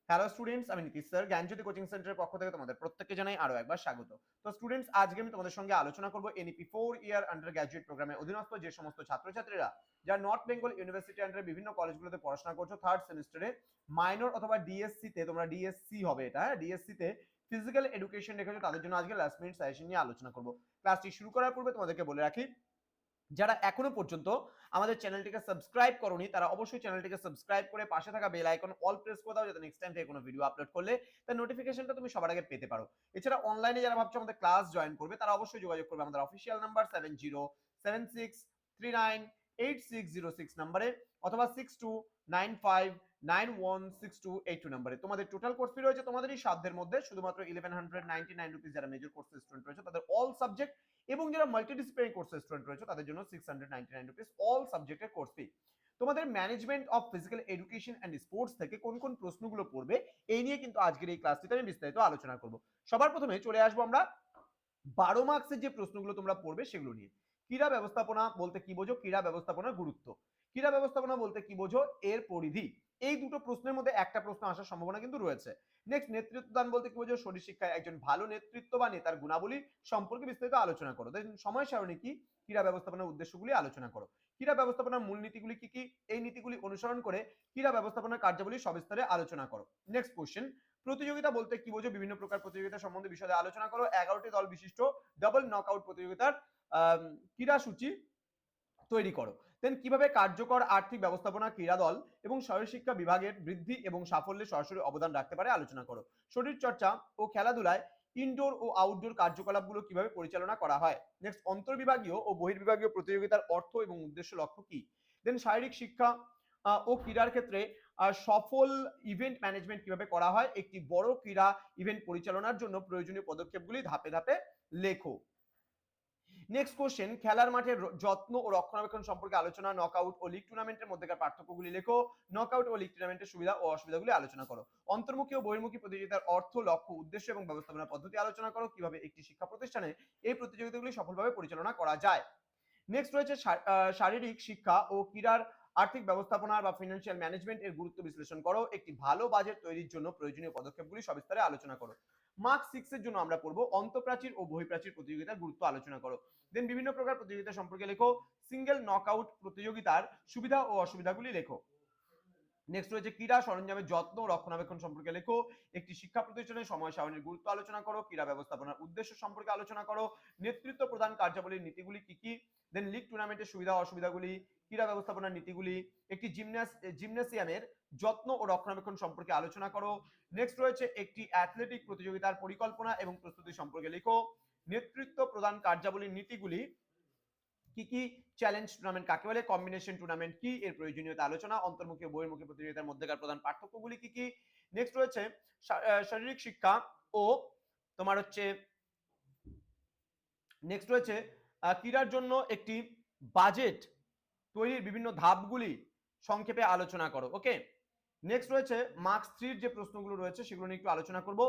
Hello students, আমি Nitish sir জ্ঞানজ্যোতি coaching সেন্টারের পক্ষ থেকে তোমাদের প্রত্যেককে জানাই আরো একবার স্বাগত। তো স্টুডেন্টস, আজকে আমি তোমাদের সঙ্গে আলোচনা করব এনইপি 4 ইয়ার আন্ডার গ্র্যাজুয়েট প্রোগ্রামের অধীনস্থ যে সমস্ত ছাত্রছাত্রীরা যারা নর্থ বেঙ্গল ইউনিভার্সিটি আন্ডারে বিভিন্ন কলেজগুলোতে পড়াশোনা করছো থার্ড সেমিস্টারে মাইনর অথবা ডিএসসি তে, তোমরা ডিএসসি হবে এটা, হ্যাঁ ডিএসসি তে ফিজিক্যাল এডুকেশন রেখেছো, তাদের জন্য আজকে লাস্ট মিনিট সাজেশন নিয়ে আলোচনা করব। ক্লাসটি শুরু করার পূর্বে তোমাদেরকে বলে রাখি, যারা এখনো পর্যন্ত আমাদের চ্যানেলটিকে সাবস্ক্রাইব করোনি তারা অবশ্যই চ্যানেলটিকে সাবস্ক্রাইব করে পাশে থাকা বেল আইকন অল প্রেস করে দাও, যাতে নেক্সট টাইম থেকে কোনো ভিডিও আপলোড করলে তার নোটিফিকেশনটা তুমি সবার আগে পেতে পারো। এছাড়া অনলাইনে যারা ভাবছো আমাদের ক্লাস জয়েন করবে তারা অবশ্যই যোগাযোগ করবে আমাদের অফিসিয়াল নাম্বার 7076398606 নাম্বারে অথবা 6295916282 নাম্বারে। তোমাদের টোটাল কোর্স ফি রয়েছে তোমাদেরই সাধ্যের মধ্যে, শুধুমাত্র 1199 রুপিস। যারা মেজর কোর্সের স্টুডেন্ট রয়েছে তাদের অল সাবজেক্ট এবং যারা মাল্টিডিসিপ্লিনারি কোর্সের স্টুডেন্ট রয়েছে তাদের জন্য 699 রুপিস অল সাবজেক্টের কোর্স ফি। তোমাদের management of physical education and sports থেকে কোন কোন প্রশ্নগুলো পড়বে এই নিয়ে কিন্তু আজকের এই ক্লাসটিতে আমি বিস্তারিত আলোচনা করব। সবার প্রথমে চলে আসবো আমরা 12 মার্কসের যে প্রশ্নগুলো তোমরা পড়বে সেগুলো নিয়ে। ক্রীড়া ব্যবস্থাপনা বলতে কি বোঝো, ক্রীড়া ব্যবস্থাপনার গুরুত্ব, ক্রীড়া ব্যবস্থাপনা বলতে কি বোঝো, এর পরিধি। এই দুটো প্রশ্নের মধ্যে একটা প্রশ্ন আসার সম্ভাবনা কিন্তু রয়েছে। নেক্সট, নেতৃত্বদান বলতে কি বোঝো, শরীর শিক্ষায় একজন ভালো নেতৃত্ব বা নেতার গুণাবলী সম্পর্কে বিস্তারিত আলোচনা করো। সময় সারণী কি, ক্রীড়া ব্যবস্থাপনার উদ্দেশ্যগুলি আলোচনা করো। ক্রীড়া ব্যবস্থাপনার মূলনীতিগুলি কি কি, এই নীতিগুলি অনুসরণ করে ক্রীড়া ব্যবস্থাপনার কার্যাবলী সবিস্তারে আলোচনা করো। নেক্সট কোশ্চেন, প্রতিযোগিতা বলতে কি বোঝো, বিভিন্ন প্রকার প্রতিযোগিতা সম্বন্ধে বিশদে আলোচনা করো। 11টি দল বিশিষ্ট ডাবল নকআউট প্রতিযোগিতার ক্রীড়া সূচি তৈরি করো। দেন কিভাবে কার্যকর আর্থিক ব্যবস্থাপনা ক্রীড়া দল এবং শরীরশিক্ষা বিভাগের বৃদ্ধি এবং সাফল্যে সরাসরি অবদান রাখতে পারে আলোচনা করো। শরীর চর্চা ও খেলাধুলায় ইনডোর ও আউটডোর কার্যকলাপগুলো কিভাবে পরিচালনা করা হয়। নেক্সট, অন্তর্বিভাগীয় ও বহির্বিভাগীয় প্রতিযোগিতার অর্থ এবং উদ্দেশ্য লক্ষ্য কি। দেন শারীরিক শিক্ষা ও ক্রীড়ার ক্ষেত্রে সফল ইভেন্ট ম্যানেজমেন্ট কিভাবে করা হয়। একটি বড় ক্রীড়া ইভেন্ট পরিচালনার জন্য প্রয়োজনীয় পদক্ষেপগুলি ধাপে ধাপে লেখো। নেক্সট কোশ্চেন, খেলার মাঠের যত্ন ও রক্ষণাবেক্ষণ সম্পর্কে আলোচনা। নকআউট ও লিগ টুর্নামেন্টের মধ্যেকার পার্থক্যগুলি লেখো। নকআউট ও লিগ টুর্নামেন্টের সুবিধা ও অসুবিধাগুলি আলোচনা করো। অন্তর্মুখী ও বহির্মুখী প্রতিযোগিতার অর্থ, লক্ষ্য, উদ্দেশ্য এবং ব্যবস্থাপনা পদ্ধতি আলোচনা করো। কিভাবে একটি শিক্ষা প্রতিষ্ঠানে এই প্রতিযোগিতাগুলি সফলভাবে পরিচালনা করা যায়। নেক্সট রয়েছে শারীরিক শিক্ষা ও ক্রীড়ার আর্থিক ব্যবস্থাপনা বা ফিনান্সিয়াল ম্যানেজমেন্ট এর গুরুত্ব বিশ্লেষণ করো। একটি ভালো বাজেট তৈরির জন্য প্রয়োজনীয় পদক্ষেপগুলি সবিস্তারে আলোচনা করো। মার্ক 6 এর জন্য আমরা পড়বো অন্তঃপ্রাচীর ও বহিঃপ্রাচীর প্রতিযোগিতার গুরুত্ব আলোচনা করো। দেন বিভিন্ন প্রকার প্রতিযোগিতা সম্পর্কে লেখো। সিঙ্গেল নকআউট প্রতিযোগিতার সুবিধা ও অসুবিধাগুলি লেখো। নেক্সট রয়েছে ক্রীড়া সরঞ্জামের যত্ন ও রক্ষণাবেক্ষণ সম্পর্কে লেখো। একটি শিক্ষা প্রতিষ্ঠানের সময় সারণীর গুরুত্ব আলোচনা করো। ক্রীড়া ব্যবস্থাপনার উদ্দেশ্য সম্পর্কে আলোচনা করো। নেতৃত্ব প্রদান কার্যাবলীর নীতিগুলি কি কি। দেন লিগ টুর্নামেন্টের সুবিধা ও অসুবিধাগুলি, ক্রীড়া ব্যবস্থাপনার নীতিগুলি, একটি জিমন্যাসিয়ামের যত্ন ও রক্ষণাবেক্ষণ সম্পর্কে আলোচনা করো। নেক্সট রয়েছে একটি অ্যাথলেটিক প্রতিযোগিতার পরিকল্পনা এবং প্রস্তুতি সম্পর্কে লেখো। নেতৃত্ব প্রদান কার্যাবলীর নীতিগুলি কি কি, চ্যালেঞ্জ টুর্নামেন্ট কাকে বলে, কম্বিনেশন টুর্নামেন্ট কি, এর প্রয়োজনীয়তা আলোচনা, অন্তর্মুখী ও বহির্মুখী প্রতিযোগিতার মধ্যেকার প্রধান পার্থক্যগুলি কি কি। নেক্সট রয়েছে শারীরিক শিক্ষা ও তোমার হচ্ছে নেক্সট রয়েছে ক্রীড়ার জন্য একটি বাজেট তৈরির বিভিন্ন ধাপগুলি সংক্ষেপে আলোচনা করো। ওকে, নেক্সট রয়েছে মার্কস 3 যে প্রশ্নগুলো রয়েছে সেগুলো নিয়ে একটু আলোচনা করব।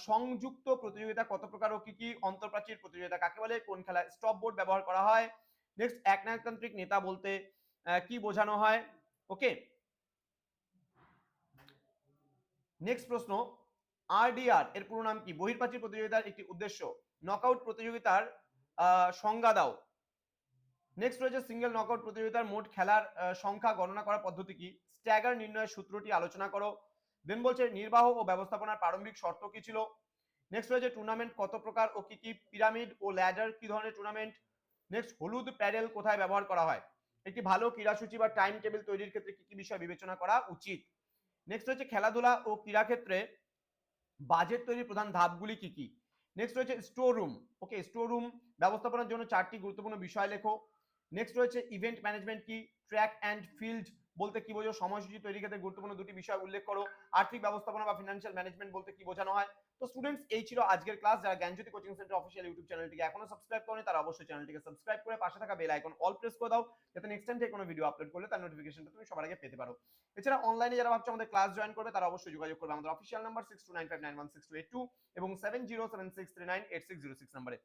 সংযুক্ত প্রতিযোগিতা কত প্রকার ও কি কি, অন্তঃপ্রাচীর প্রতিযোগিতা কাকে বলে, কোন খেলায় স্টপ বোর্ড ব্যবহার করা হয়। নেক্সট, একনায়কতান্ত্রিক নেতা বলতে কি বোঝানো হয়। ওকে, নেক্সট প্রশ্ন, আরডিআর এর পুরো নাম কি, বহির্প্রাচীর প্রতিযোগিতার একটি উদ্দেশ্য, নকআউট প্রতিযোগিতার সংজ্ঞা দাও। নেক্সট রয়েছে সিঙ্গেল নকআউট প্রতিযোগিতার মোট খেলার সংখ্যা গণনা করার পদ্ধতি কি, স্ট্যাগার নির্ণয়ের সূত্রটি আলোচনা করো। দেন বলছে নির্বাহ ও ব্যবস্থাপনার প্রারম্ভিক শর্ত কি ছিল। নেক্সট রয়েছে টুর্নামেন্ট কত প্রকার ও কি কি, পিরামিড ও ল্যাডার কি ধরনের টুর্নামেন্ট। নেক্সট, হলুদ প্যাডেল কোথায় ব্যবহার করা হয়। একটি ভালো ক্রীড়াসূচি বা টাইম টেবিল তৈরির ক্ষেত্রে কি কি বিষয় বিবেচনা করা উচিত। নেক্সট হচ্ছে খেলাধুলা ও ক্রীড়া ক্ষেত্রে বাজেট তৈরির প্রধান ধাপগুলি কি কি। নেক্সট রয়েছে স্টোর রুম। ওকে, স্টোর রুম ব্যবস্থাপনার জন্য 4টি গুরুত্বপূর্ণ বিষয় লেখো। নেক্সট রয়েছে ইভেন্ট ম্যানেজমেন্ট কি, ট্র্যাক অ্যান্ড ফিল্ড বলতে কি বোঝো, সময়সূচি তৈরির ক্ষেত্রে গুরুত্বপূর্ণ 2টি বিষয় উল্লেখ করো। আর্থিক ব্যবস্থাপনা বা ফিনান্সিয়াল ম্যানেজমেন্ট বলতে কি বোঝানো হয়। তো স্টুডেন্টস, এই ছিল আজকের ক্লাস। যারা জ্ঞানজ্যোতি কোচিং সেন্টার অফিসিয়াল ইউটিউব চ্যানেলটিকে এখনো সাবস্ক্রাইব করেনি তারা অবশ্যই চ্যানেলটিকে সাবস্ক্রাইব করে পাশে থাকা বেল আইকন অল প্রেস করে দাও, যাতে নেক্সট টাইম থেকে কোনো ভিডিও আপলোড করলে তার নোটিফিকেশনটা তুমি সবার আগে পেতে পারো। এছাড়া অনলাইনে যারা ভাবছো আমাদের ক্লাস জয়েন করবে তারা অবশ্যই যোগাযোগ করবে আমাদের অফিসিয়াল নাম্বার 6295916282 এবং 7076398606 নম্বরে।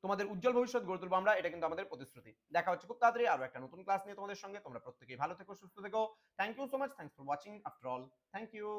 তোমাদের উজ্জ্বল ভবিষ্যৎ গড়ে তুলবো আমরা, এটা কিন্তু আমাদের প্রতিশ্রুতি। দেখা হচ্ছে খুব তাড়াতাড়ি আরো একটা নতুন ক্লাস নিয়ে তোমাদের সঙ্গে। তোমরা প্রত্যেকেই ভালো থেকো, সুস্থ থেকো। Thank you so much, thanks for watching after all. Thank you.